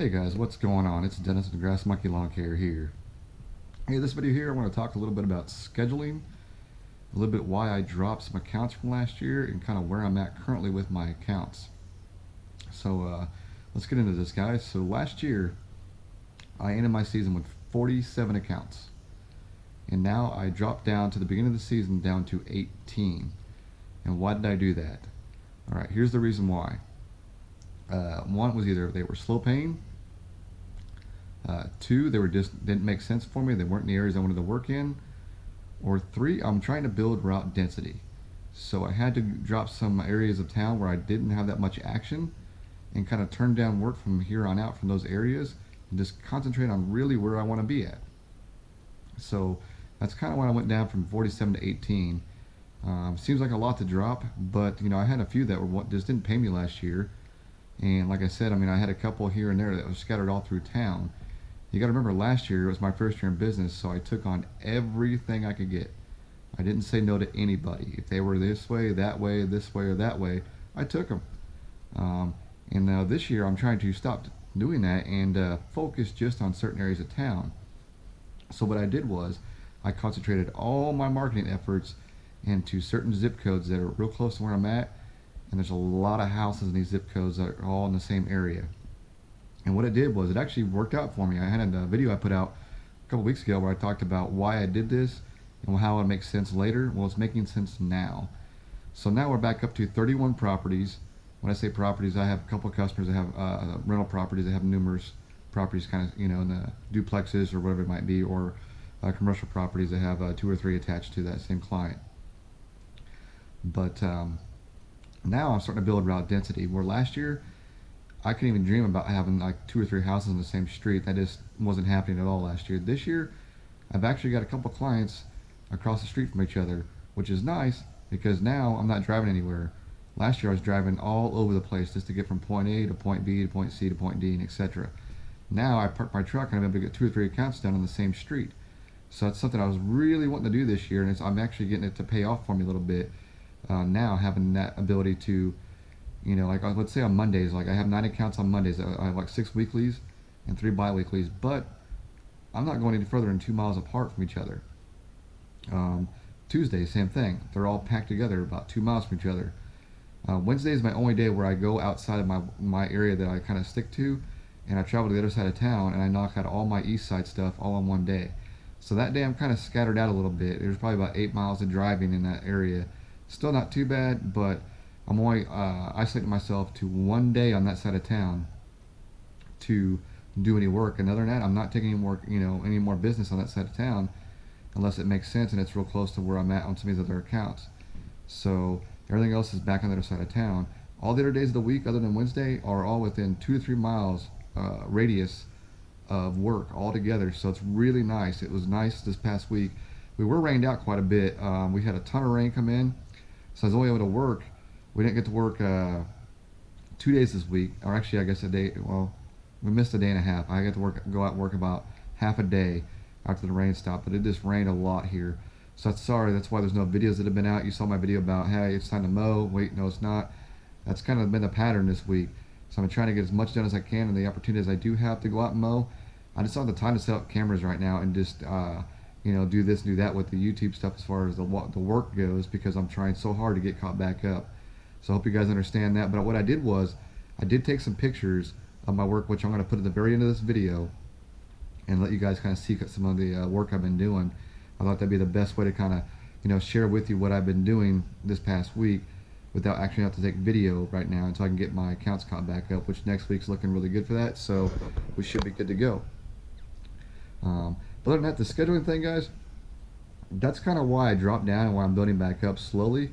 Hey guys, what's going on? It's Dennis the Grass Monkey Lawn Care here. Hey, this video here I want to talk a little bit about scheduling, a little bit why I dropped some accounts from last year, and kind of where I'm at currently with my accounts. So let's get into this, guys. So last year I ended my season with 47 accounts, and now I dropped down to the beginning of the season down to 18. And why did I do that? All right, here's the reason why. One was either they were slow paying. Two, they were just didn't make sense for me. They weren't in the areas I wanted to work in. Or three, I'm trying to build route density. So I had to drop some areas of town where I didn't have that much action and kind of turn down work from here on out from those areas and just concentrate on really where I want to be at. So that's kind of why I went down from 47 to 18. Seems like a lot to drop, but I had a few that just didn't pay me last year. And like I said, I had a couple here and there that was scattered all through town. You got to remember, last year it was my first year in business, so I took on everything I could get. I didn't say no to anybody. If they were this way, or that way, I took them. And now this year I'm trying to stop doing that and focus just on certain areas of town. So what I did was I concentrated all my marketing efforts into certain zip codes that are real close to where I'm at. And there's a lot of houses in these zip codes that are all in the same area. And what it did was it actually worked out for me. I had a video I put out a couple weeks ago where I talked about why I did this and how it makes sense later. Well, it's making sense now. So now we're back up to 31 properties. When I say properties, I have a couple of customers that have rental properties. They have numerous properties, kind of, in the duplexes or whatever it might be, or commercial properties that have 2 or 3 attached to that same client. But now I'm starting to build route density, where last year I couldn't even dream about having like 2 or 3 houses in the same street. That just wasn't happening at all last year. This year I've actually got a couple clients across the street from each other, which is nice because now I'm not driving anywhere. Last year I was driving all over the place just to get from point A to point B to point C to point D, and etc. Now I park my truck and I'm able to get 2 or 3 accounts done on the same street. So that's something I was really wanting to do this year, and I'm actually getting it to pay off for me a little bit. Now having that ability to, like let's say on Mondays, like I have 9 accounts on Mondays. I have like 6 weeklies and 3 bi-weeklies, but I'm not going any further than 2 miles apart from each other. Tuesday, same thing. They're all packed together about 2 miles from each other. Wednesday is my only day where I go outside of my area that I kind of stick to, and I travel to the other side of town and I knock out all my east side stuff all in one day. So that day I'm kind of scattered out a little bit. There's probably about 8 miles of driving in that area. Still not too bad, but I'm only isolating myself to one day on that side of town to do any work. And other than that, I'm not taking any work, any more business on that side of town unless it makes sense and it's real close to where I'm at on some of these other accounts. So everything else is back on the other side of town. All the other days of the week, other than Wednesday, are all within 2 to 3 miles radius of work altogether. So it's really nice. It was nice this past week. We were rained out quite a bit. We had a ton of rain come in. So I was only able to work. We didn't get to work 2 days this week, or actually I guess a day. Well, we missed a day and a half. I got to go out and work about half a day after the rain stopped, but it just rained a lot here. So that's why there's no videos that have been out. You saw my video about, hey, it's time to mow. Wait, no, it's not. That's kind of been the pattern this week. So I'm trying to get as much done as I can, and the opportunities I do have to go out and mow. I just don't have the time to set up cameras right now and just do this, do that with the YouTube stuff as far as the work goes, because I'm trying so hard to get caught back up. So I hope you guys understand that. But what I did was, I did take some pictures of my work, which I'm going to put at the very end of this video and let you guys kind of see some of the work I've been doing. I thought that'd be the best way to kind of, share with you what I've been doing this past week without actually having to take video right now until I can get my accounts caught back up, which next week's looking really good for that. So we should be good to go. But other than that, the scheduling thing, guys, that's kind of why I dropped down and why I'm building back up slowly.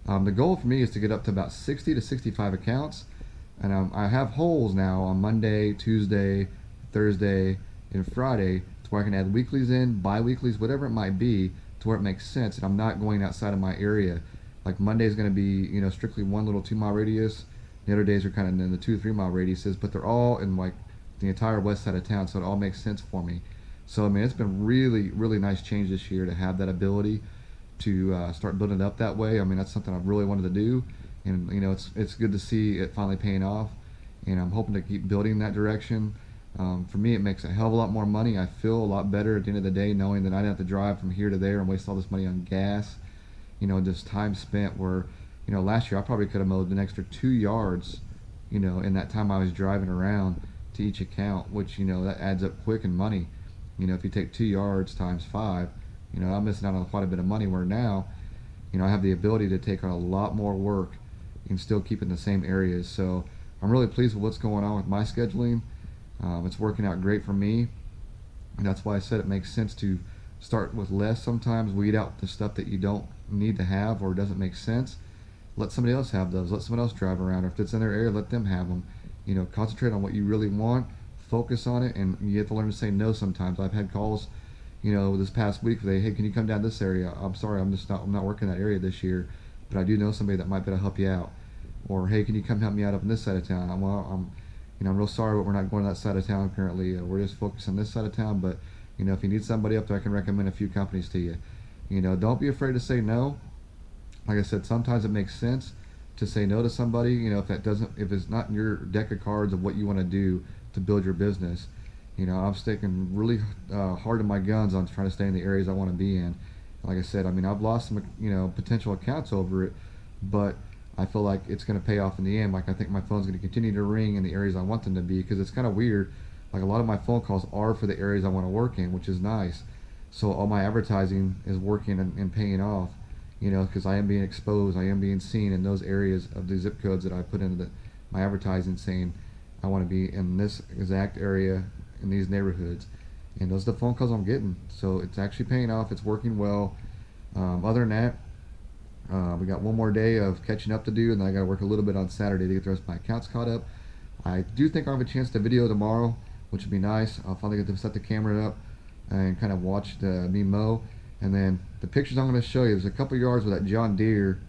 The goal for me is to get up to about 60 to 65 accounts, and I have holes now on Monday, Tuesday, Thursday, and Friday to where I can add weeklies in, bi-weeklies, whatever it might be, to where it makes sense, and I'm not going outside of my area. Like Monday is going to be, strictly one little 2 mile radius. The other days are kind of in the 2 to 3 mile radiuses, but they're all in like the entire west side of town, so it all makes sense for me. So it's been really, really nice change this year to have that ability to start building it up that way. That's something I've really wanted to do, and it's good to see it finally paying off. And I'm hoping to keep building in that direction. For me, it makes a hell of a lot more money. I feel a lot better at the end of the day knowing that I didn't have to drive from here to there and waste all this money on gas. Just time spent where, last year I probably could have mowed an extra 2 yards, in that time I was driving around to each account, which, that adds up quick in money. If you take 2 yards times five, I'm missing out on quite a bit of money where now, I have the ability to take on a lot more work and still keep in the same areas. So I'm really pleased with what's going on with my scheduling. It's working out great for me. And that's why I said it makes sense to start with less sometimes, weed out the stuff that you don't need to have or doesn't make sense. Let somebody else have those. Let someone else drive around. Or if it's in their area, let them have them. Concentrate on what you really want. Focus on it, and you have to learn to say no sometimes. I've had calls, this past week where hey, can you come down this area? I'm sorry, I'm not working that area this year, but I do know somebody that might be able to help you out. Or hey, can you come help me out up in this side of town? I'm real sorry, but we're not going to that side of town currently. We're just focused on this side of town. But if you need somebody up there, I can recommend a few companies to you. Don't be afraid to say no. Like I said, sometimes it makes sense to say no to somebody. If it's not in your deck of cards of what you want to do to build your business. I'm sticking really hard to my guns on trying to stay in the areas I want to be in. Like I said, I've lost some potential accounts over it, but I feel like it's going to pay off in the end. Like I think my phone's going to continue to ring in the areas I want them to be, because it's kind of weird. Like a lot of my phone calls are for the areas I want to work in, which is nice. So all my advertising is working and paying off, because I am being exposed, I am being seen in those areas of the zip codes that I put into my advertising, saying I want to be in this exact area in these neighborhoods. And those are the phone calls I'm getting. So it's actually paying off. It's working well. Other than that, we got one more day of catching up to do, and then I got to work a little bit on Saturday to get the rest of my accounts caught up. I do think I'll have a chance to video tomorrow, which would be nice. I'll finally get to set the camera up and kind of watch me mow. And then the pictures I'm going to show you, there's a couple yards where that John Deere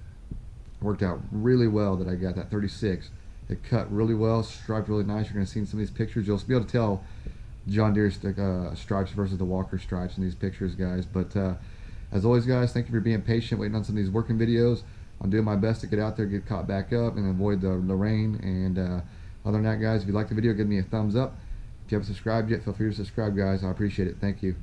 worked out really well that I got, that 36. It cut really well, striped really nice. You're going to see in some of these pictures. You'll be able to tell John Deere stripes versus the Walker stripes in these pictures, guys. But as always, guys, thank you for being patient, waiting on some of these working videos. I'm doing my best to get out there, get caught back up, and avoid the rain. And other than that, guys, if you like the video, give me a thumbs up. If you haven't subscribed yet, feel free to subscribe, guys. I appreciate it. Thank you.